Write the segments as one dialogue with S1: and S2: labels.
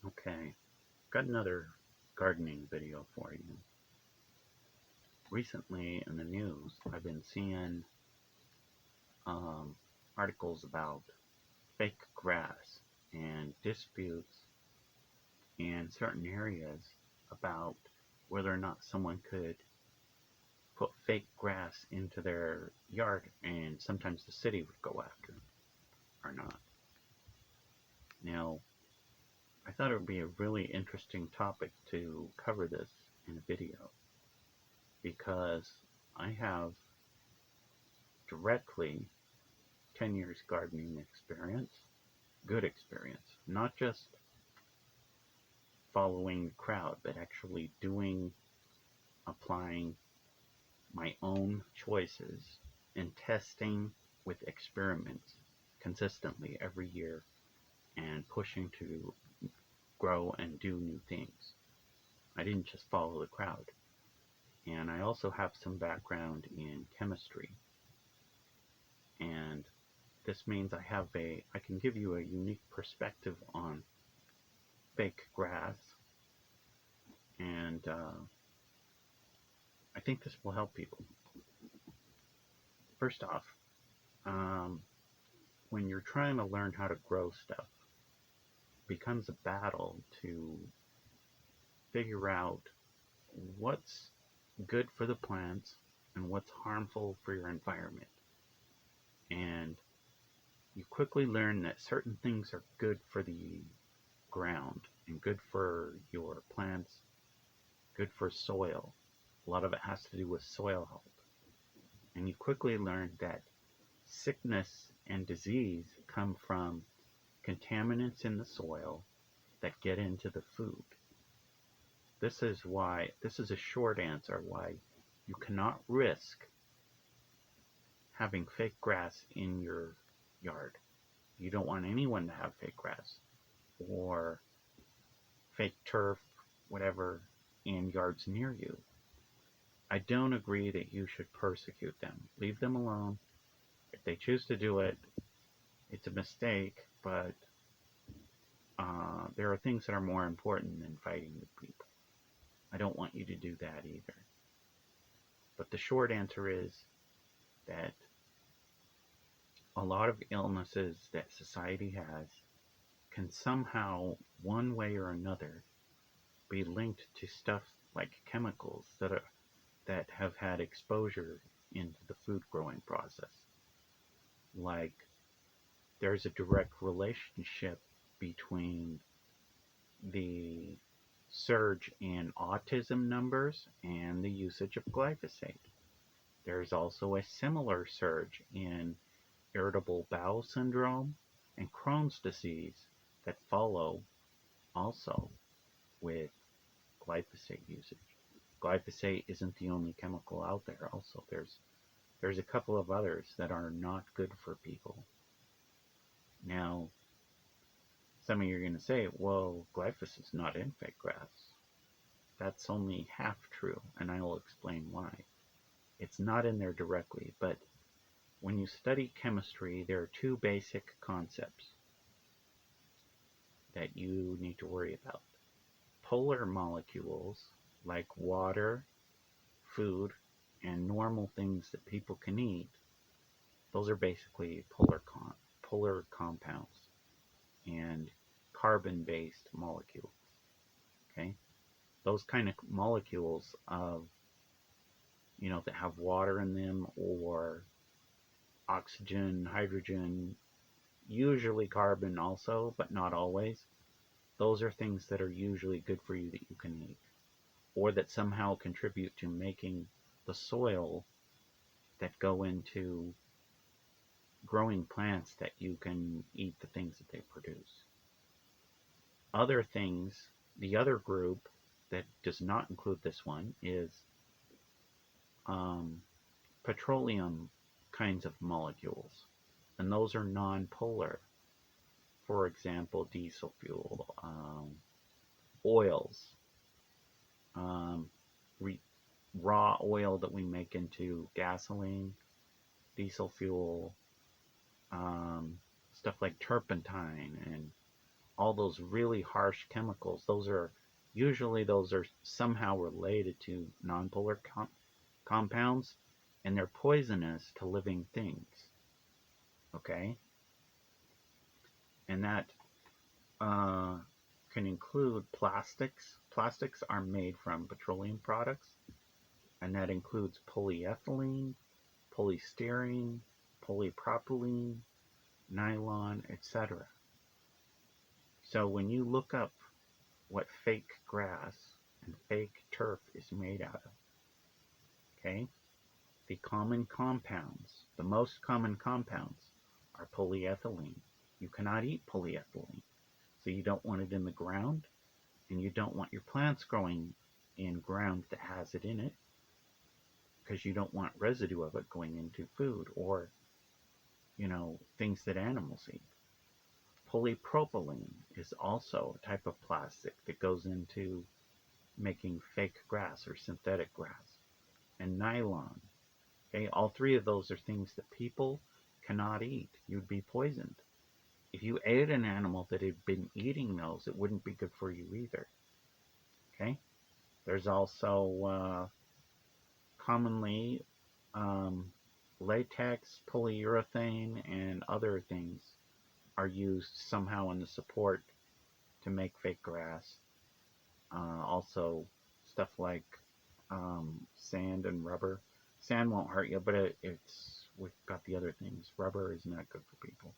S1: Okay, got another gardening video for you. Recently in the news, I've been seeing um, articles about fake grass and disputes in certain areas about whether or not someone could put fake grass into their yard, and sometimes the city would go after them or not. Now, I thought it would be a really interesting topic to cover this in a video because I have directly 10 years gardening experience, good experience, not just following the crowd, but actually doing, applying my own choices and testing with experiments consistently every year and pushing to grow and do new things. I didn't just follow the crowd. And I also have some background in chemistry. And this means I can give you a unique perspective on fake grass. And I think this will help people. First off, um, when you're trying to learn how to grow stuff, it becomes a battle to figure out what's good for the plants and what's harmful for your environment. And you quickly learn that certain things are good for the ground and good for your plants, good for soil. A lot of it has to do with soil health. And you quickly learn that sickness and disease come from contaminants in the soil that get into the food. This is a short answer why you cannot risk having fake grass in your yard. You don't want anyone to have fake grass or fake turf, whatever, in yards near you. I don't agree that you should persecute them. Leave them alone. If they choose to do it, it's a mistake, but there are things that are more important than fighting with people. I don't want you to do that either. But the short answer is that a lot of illnesses that society has can somehow, one way or another, be linked to stuff like chemicals that have had exposure into the food growing process. Like there's a direct relationship between the surge in autism numbers and the usage of glyphosate. There's also a similar surge in irritable bowel syndrome and Crohn's disease that follow also with glyphosate usage. Glyphosate isn't the only chemical out there. Also, there's a couple of others that are not good for people. Now, some of you are going to say, well, glyphosate is not in fake grass. That's only half true, and I will explain why. It's not in there directly, but when you study chemistry, there are two basic concepts that you need to worry about. Polar molecules, like water, food, and normal things that people can eat, those are basically polar compounds and carbon-based molecules. Okay, those kind of molecules of that have water in them or oxygen, hydrogen, usually carbon also, but not always. Those are things that are usually good for you that you can eat, or that somehow contribute to making the soil that go into growing plants that you can eat the things that they produce. Other things, the other group that does not include this one is um, petroleum kinds of molecules, and those are non-polar. For example, diesel fuel, oils, um, raw oil that we make into gasoline, diesel fuel, stuff like turpentine and all those really harsh chemicals, those are somehow related to nonpolar compounds, and they're poisonous to living things. Okay, and that uh, can include plastics. Plastics are made from petroleum products, and that includes polyethylene, polystyrene, polypropylene, nylon, etc. So when you look up what fake grass and fake turf is made out of, okay, the common compounds, the most common compounds are polyethylene. You cannot eat polyethylene, so you don't want it in the ground, and you don't want your plants growing in ground that has it in it, because you don't want residue of it going into food or, things that animals eat. Polypropylene is also a type of plastic that goes into making fake grass or synthetic grass. And nylon. Okay, all three of those are things that people cannot eat. You'd be poisoned. If you ate an animal that had been eating those, it wouldn't be good for you either. Okay, there's also commonly um, latex, polyurethane, and other things are used somehow in the support to make fake grass. Also, stuff like sand and rubber. Sand won't hurt you, but we've got the other things. Rubber is not good for people.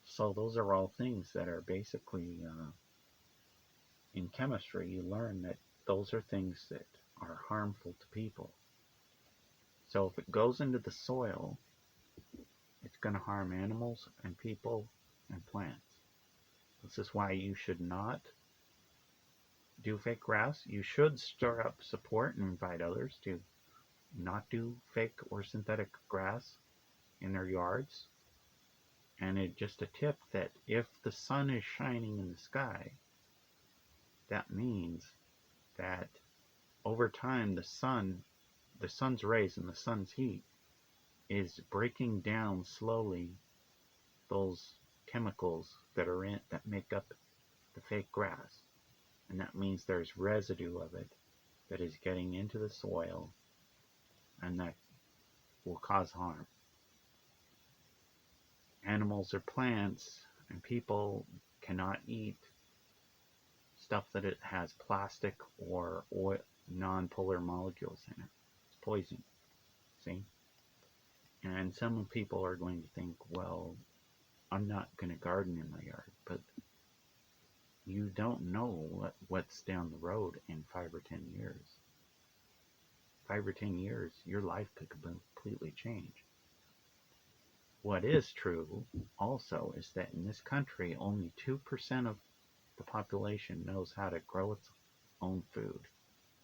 S1: So those are all things that are basically in chemistry. You learn that those are things that are harmful to people. So if it goes into the soil, it's going to harm animals and people and plants. This is why you should not do fake grass. You should stir up support and invite others to not do fake or synthetic grass in their yards. And just a tip that if the sun is shining in the sky, that means that over time the sun's rays and the sun's heat is breaking down slowly those chemicals that make up the fake grass. And that means there's residue of it that is getting into the soil, and that will cause harm. Animals or plants and people cannot eat stuff that it has plastic or oil, non-polar molecules in it. It's poison. See? And some people are going to think, well, I'm not going to garden in my yard, but you don't know what's down the road in 5 or 10 years. 5 or 10 years, your life could completely change. What is true also is that in this country, only 2% of the population knows how to grow its own food.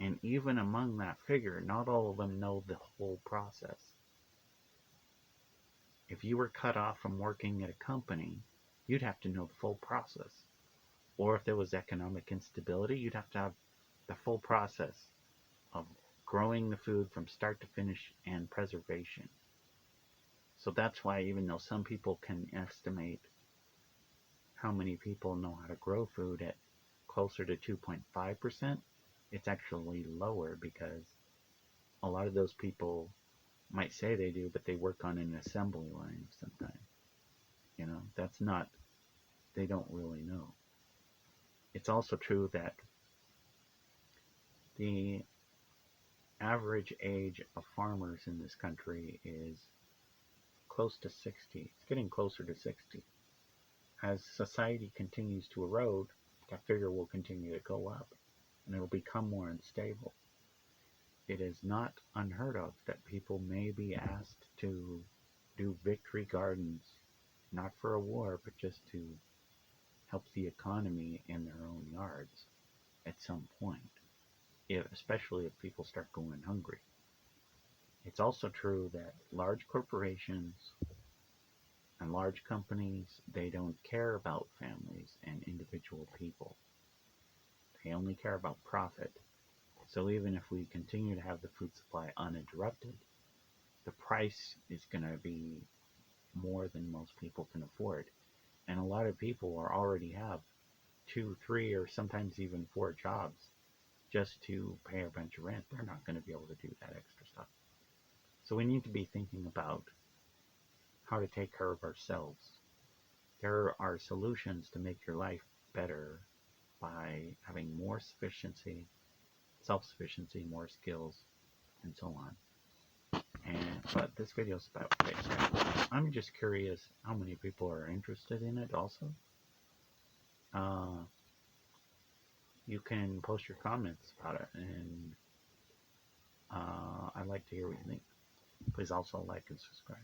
S1: And even among that figure, not all of them know the whole process. If you were cut off from working at a company, you'd have to know the full process. Or if there was economic instability, you'd have to have the full process of growing the food from start to finish and preservation. So that's why, even though some people can estimate how many people know how to grow food at closer to 2.5%, it's actually lower, because a lot of those people might say they do, but they work on an assembly line sometimes. That's not, they don't really know. It's also true that the average age of farmers in this country is close to 60. It's getting closer to 60. As society continues to erode, that figure will continue to go up, and it will become more unstable. It is not unheard of that people may be asked to do victory gardens, not for a war, but just to help the economy in their own yards at some point, especially if people start going hungry. It's also true that large corporations and large companies, they don't care about families and individual people. They only care about profit. So even if we continue to have the food supply uninterrupted, the price is going to be more than most people can afford. And a lot of people already have 2, 3, or sometimes even 4 jobs just to pay a bunch of rent. They're not going to be able to do that extra stuff. So we need to be thinking about how to take care of ourselves. There are solutions to make your life better by having more sufficiency, self-sufficiency, more skills, and so on. But this video is about fitness. I'm just curious how many people are interested in it also. You can post your comments about it, and I'd like to hear what you think. Please also like and subscribe.